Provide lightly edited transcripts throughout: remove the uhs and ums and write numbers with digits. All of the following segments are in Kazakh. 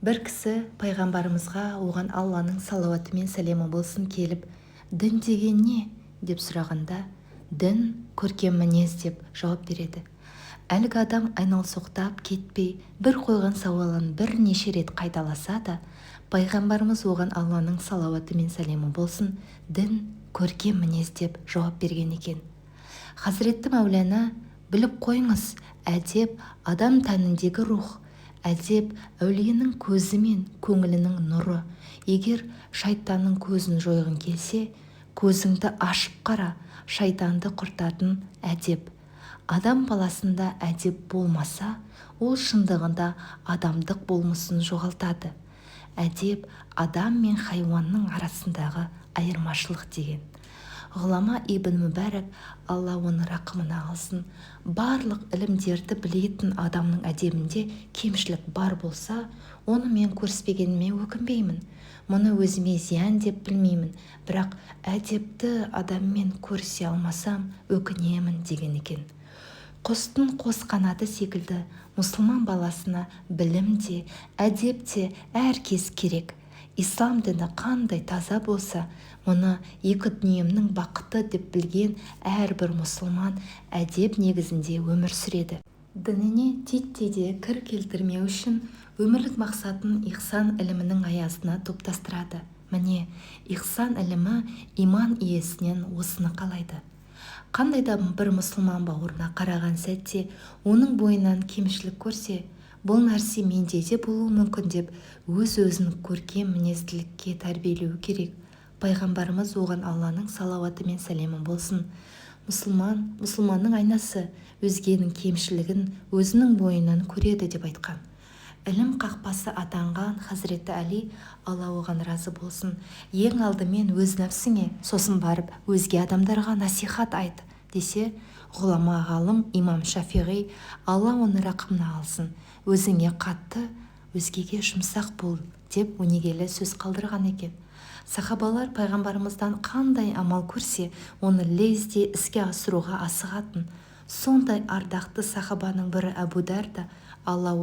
Бір кісі пайғамбарымызға, оған Алланың салауаты мен сәлемі болсын, келіп, дін деген не? деп сұрағанда, дін көркем мінез деп жауап береді. Әлгі адам айналсоқтап кетпей, бір қойған сауалын бірнеше рет қайталаса да, пайғамбарымыз оған Алланың салауаты мен сәлемі болсын, дін көркем мінез деп жауап берген екен. Хазіретті Мәулана, біліп қойыңыз, әдеп адам тәніндегі рух, әдеп әулиенің көзі мен көңілінің нұры. Егер шайтанның көзін жойғың келсе, көзіңді ашып қара, шайтанды құртатын әдеп. Адам баласында әдеп болмаса, ол шындығында адамдық болмысын жоғалтады. Әдеп адам мен хайуанның арасындағы айырмашылық деген. Ғұлама Ибн Мүбәрак, Алла оны рақымына алсын, барлық ілімдерді білетін адамның әдебінде кемшілік бар болса, оны мен көріспегеніме өкінбеймін. Мұны өзіме зиян деп білмеймін, бірақ әдепті адаммен көрісе алмасам, өкінемін деген екен. Құстың қос қанаты секілді мұсылман баласына білім де, әдеп те әркез керек. Ислам діні қандай таза болса, мұны екі дүниемнің бақыты деп білген әрбір мұсылман әдеп негізінде өмір сүреді. Дініне титтей де кір келтірмеу үшін өмірлік мақсатын ихсан ілімінің аясына топтастырады. Міне, ихсан ілімі иман иесінен осыны қалайды. Қандай да бір мұсылман бауырына қараған сәтте, оның бойынан кемшілік көрсе, бұл нәрсе менде де болуы мүмкін деп өз-өзін көркем мінезділікке тәрбиелеу керек. Пайғамбарымыз оған Алланың салауаты мен сәлемі болсын. Мұсылманның айнасы, өзгенің кемшілігін өзінің бойынан көреді деп айтқан. Ілім қақпасы атанған Хазіреті Әли, Алла оған разы болсын, ең алдымен өз нәпсіңе, сосын барып өзге адамдарға насихат айт десе, ғұлама ғалым имам Шафиғи, Алла оны рақымына алсын, өзіңе қатты, өзгеге жұмсақ бол деп өнегелі сөз қалдырған екен. Сахабалар пайғамбарымыздан қандай амал көрсе, оны лезде іске асыруға асығатын. Сондай ардақты сахабаның бірі Әбу Дарда, Алла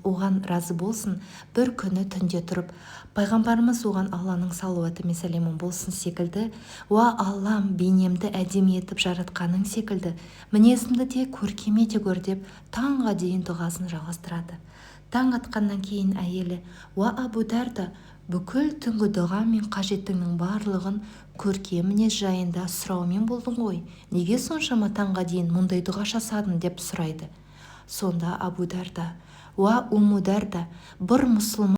оған разы болсын, бір күні түнде тұрып, пайғамбарымыз оған Алланың салауаты мен сәлемі болсын секілді, уа Аллам, бейнемді әдемі етіп жаратқаның секілді, мінезімді де көркем ете көр деп таңға дейін дұғасын жалғастырады. Таң атқаннан кейін әйелі, уа Әбу Дарда, бүкіл түнгі дұға мен қажеттіңнің барлығын көркем мінез жайында сұраумен болдың ғой, неге соншама таңға дейін мұндай дұға жасадың деп сұрайды. Сонда Әбу Дарда, уа Умму Дарда, бір мұсылман